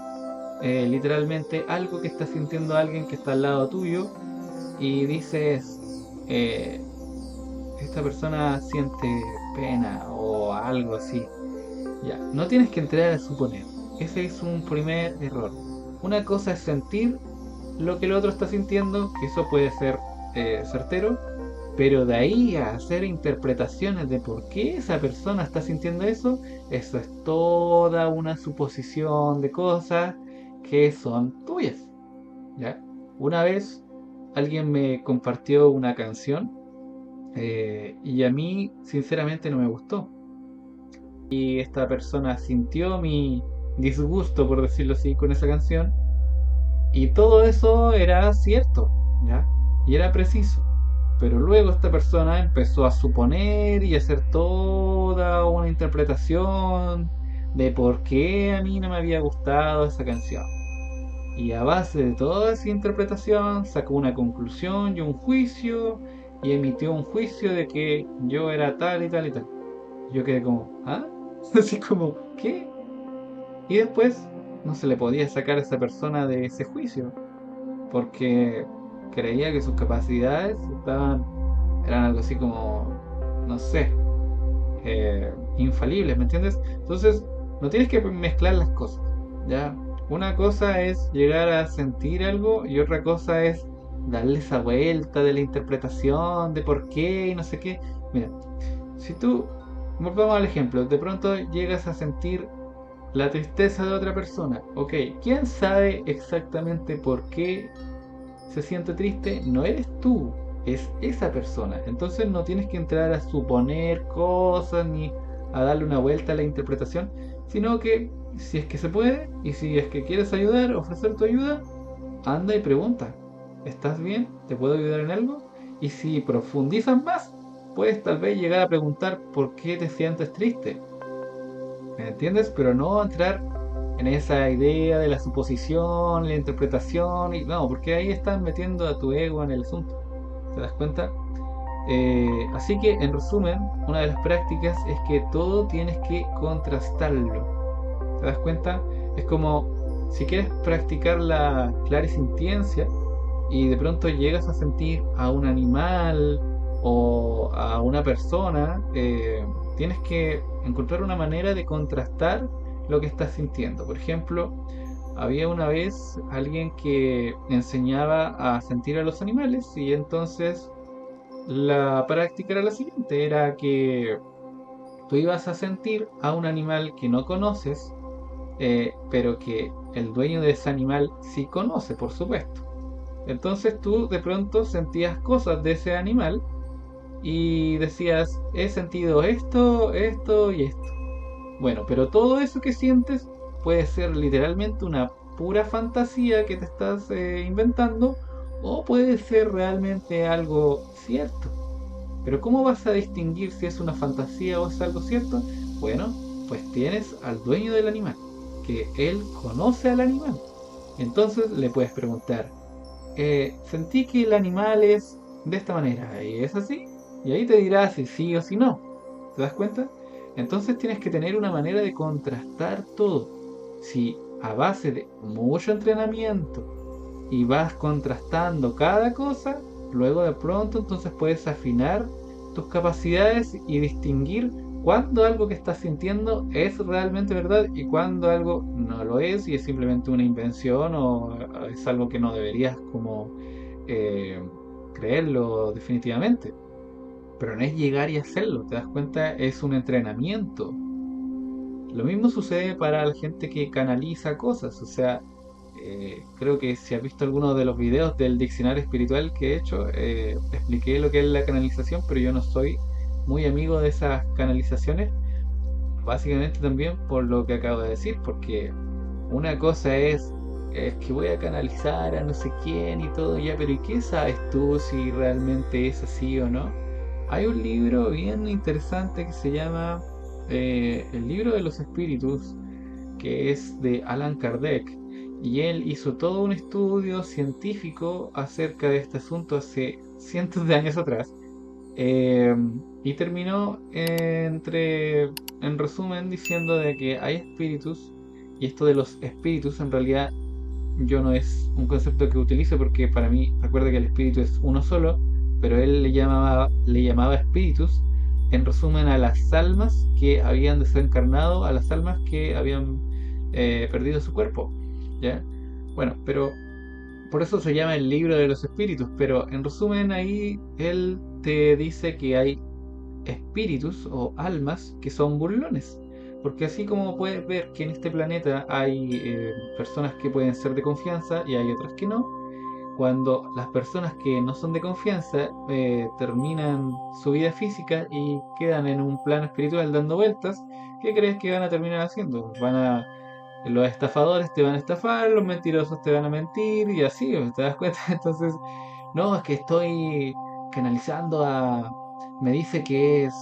A: literalmente algo que está sintiendo alguien que está al lado tuyo y dices, eh, esta persona siente pena o algo así. Ya, no tienes que entrar a suponer. Ese es un primer error. Una cosa es sentir lo que el otro está sintiendo, que eso puede ser certero, pero de ahí a hacer interpretaciones de por qué esa persona está sintiendo eso es toda una suposición de cosas que son tuyas. ¿Ya? Una vez alguien me compartió una canción y a mí sinceramente no me gustó. Y esta persona sintió mi disgusto, por decirlo así, con esa canción. Y todo eso era cierto, ¿ya? Y era preciso. Pero luego esta persona empezó a suponer y a hacer toda una interpretación de por qué a mí no me había gustado esa canción. Y a base de toda esa interpretación sacó una conclusión y un juicio y emitió un juicio de que yo era tal y tal y tal. Yo quedé como, ¿ah? Así como, ¿qué? Y después no se le podía sacar a esa persona de ese juicio, porque creía que sus capacidades eran algo así como, no sé, infalibles, ¿me entiendes? Entonces, no tienes que mezclar las cosas, ¿ya? Una cosa es llegar a sentir algo y otra cosa es darle esa vuelta de la interpretación, de por qué y no sé qué. Mira, si tú, volvamos al ejemplo, de pronto llegas a sentir la tristeza de otra persona. Ok, ¿quién sabe exactamente por qué se siente triste? No eres tú, es esa persona. Entonces no tienes que entrar a suponer cosas ni a darle una vuelta a la interpretación, sino que si es que se puede y si es que quieres ayudar, ofrecer tu ayuda, anda y pregunta. ¿Estás bien? ¿Te puedo ayudar en algo? Y si profundizas más, puedes tal vez llegar a preguntar por qué te sientes triste. ¿Me entiendes? Pero no entrar en esa idea de la suposición, la interpretación, y no, porque ahí estás metiendo a tu ego en el asunto. ¿Te das cuenta? Así que, en resumen, una de las prácticas es que todo tienes que contrastarlo. ¿Te das cuenta? Es como si quieres practicar la clarisintiencia y de pronto llegas a sentir a un animal o a una persona, tienes que encontrar una manera de contrastar lo que estás sintiendo. Por ejemplo, había una vez alguien que enseñaba a sentir a los animales y entonces la práctica era la siguiente, era que tú ibas a sentir a un animal que no conoces, pero que el dueño de ese animal sí conoce, por supuesto. Entonces tú de pronto sentías cosas de ese animal y decías, he sentido esto, esto y esto. Bueno, pero todo eso que sientes puede ser literalmente una pura fantasía que te estás inventando o puede ser realmente algo cierto. Pero ¿cómo vas a distinguir si es una fantasía o es algo cierto? Bueno, pues tienes al dueño del animal, que él conoce al animal. Entonces le puedes preguntar, sentí que el animal es de esta manera, ¿y es así? Y ahí te dirá si sí o si no. ¿Te das cuenta? Entonces tienes que tener una manera de contrastar todo. Si a base de mucho entrenamiento y vas contrastando cada cosa, luego de pronto entonces puedes afinar tus capacidades y distinguir cuando algo que estás sintiendo es realmente verdad y cuando algo no lo es y es simplemente una invención o es algo que no deberías como eh, creerlo definitivamente. Pero no es llegar y hacerlo, ¿te das cuenta? Es un entrenamiento. Lo mismo sucede para la gente que canaliza cosas. O sea, creo que si has visto alguno de los videos del diccionario espiritual que he hecho, expliqué lo que es la canalización, pero yo no soy muy amigo de esas canalizaciones. Básicamente también por lo que acabo de decir, porque una cosa es que voy a canalizar a no sé quién y todo ya, pero ¿y qué sabes tú si realmente es así o no? Hay un libro bien interesante que se llama El libro de los espíritus, que es de Allan Kardec, y él hizo todo un estudio científico acerca de este asunto hace cientos de años atrás. eh, y terminó en resumen, diciendo de que hay espíritus, y esto de los espíritus en realidad yo no es un concepto que utilice porque para mí, recuerda que el espíritu es uno solo, pero él le llamaba espíritus, en resumen a las almas que habían desencarnado, a las almas que habían perdido su cuerpo, ¿ya? Bueno, pero por eso se llama el libro de los espíritus, pero en resumen ahí él te dice que hay espíritus o almas que son burlones. Porque así como puedes ver que en este planeta hay personas que pueden ser de confianza y hay otras que no, cuando las personas que no son de confianza terminan su vida física y quedan en un plano espiritual dando vueltas, ¿qué crees que van a terminar haciendo? Los estafadores te van a estafar, los mentirosos te van a mentir y así, ¿te das cuenta? Entonces, no, es que estoy canalizando a... Me dice que es,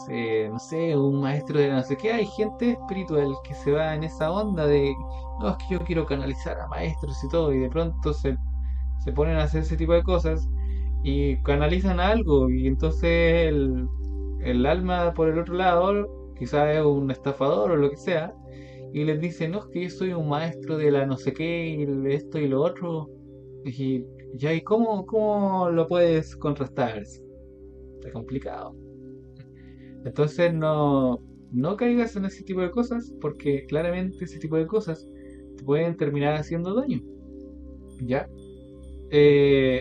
A: no sé, un maestro de no sé qué. Hay gente espiritual que se va en esa onda de, no, es que yo quiero canalizar a maestros y todo, y de pronto se ponen a hacer ese tipo de cosas y canalizan algo, y entonces el alma por el otro lado, quizás es un estafador o lo que sea, y les dice, no, es que yo soy un maestro de la no sé qué, y esto y lo otro, y ya, ¿y cómo lo puedes contrastar? Está complicado. Entonces no caigas en ese tipo de cosas, porque claramente ese tipo de cosas te pueden terminar haciendo daño, ¿ya?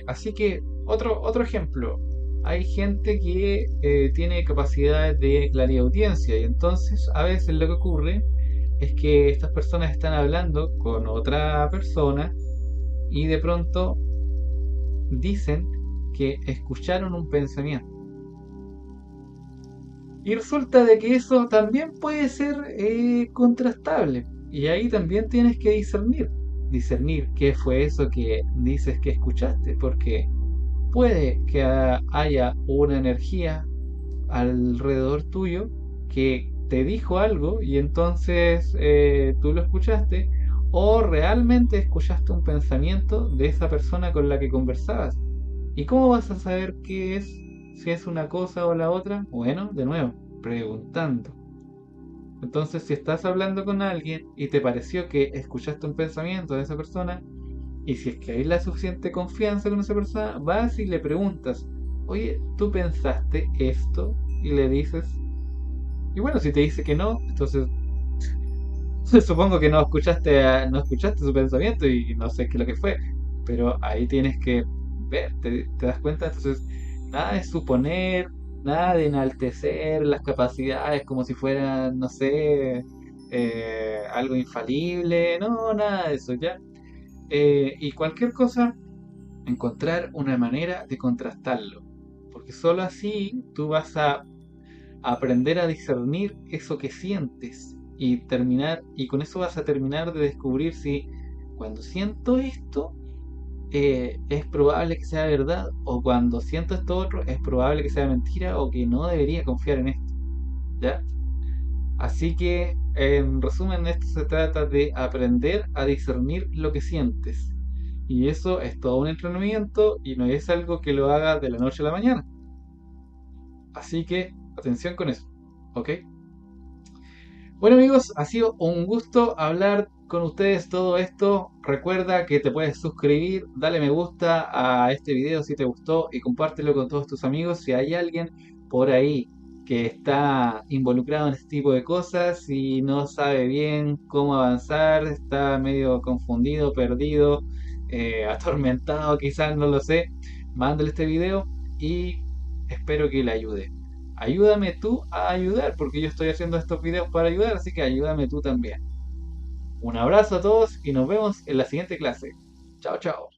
A: Así que, otro ejemplo. Hay gente que tiene capacidades de clariaudiencia y entonces a veces lo que ocurre es que estas personas están hablando con otra persona y de pronto dicen que escucharon un pensamiento. Y resulta de que eso también puede ser contrastable. Y ahí también tienes que discernir qué fue eso que dices que escuchaste, porque puede que haya una energía alrededor tuyo que te dijo algo y entonces tú lo escuchaste, o realmente escuchaste un pensamiento de esa persona con la que conversabas. ¿Y cómo vas a saber qué es, si es una cosa o la otra? Bueno, de nuevo, preguntando. Entonces, si estás hablando con alguien y te pareció que escuchaste un pensamiento de esa persona, y si es que hay la suficiente confianza con esa persona, vas y le preguntas, oye, ¿tú pensaste esto? Y le dices, y bueno, si te dice que no, entonces supongo que no escuchaste su pensamiento y no sé qué es lo que fue, pero ahí tienes que ver, te das cuenta, entonces nada de suponer, nada de enaltecer las capacidades como si fueran, no sé, algo infalible, no, nada de eso, ¿ya? Y cualquier cosa, encontrar una manera de contrastarlo, porque solo así tú vas a aprender a discernir eso que sientes y con eso vas a terminar de descubrir si cuando siento esto es probable que sea verdad, o cuando siento esto otro es probable que sea mentira, o que no debería confiar en esto, ¿ya? Así que, en resumen, esto se trata de aprender a discernir lo que sientes. Y eso es todo un entrenamiento y no es algo que lo hagas de la noche a la mañana. Así que, atención con eso, ¿ok? Bueno amigos, ha sido un gusto hablar con ustedes todo esto. Recuerda que te puedes suscribir, dale me gusta a este video si te gustó y compártelo con todos tus amigos. Si hay alguien por ahí que está involucrado en este tipo de cosas y no sabe bien cómo avanzar, está medio confundido, perdido, atormentado quizás, no lo sé, mándale este video y espero que le ayude. Ayúdame tú a ayudar, porque yo estoy haciendo estos videos para ayudar, así que ayúdame tú también. Un abrazo a todos y nos vemos en la siguiente clase. Chao, chao.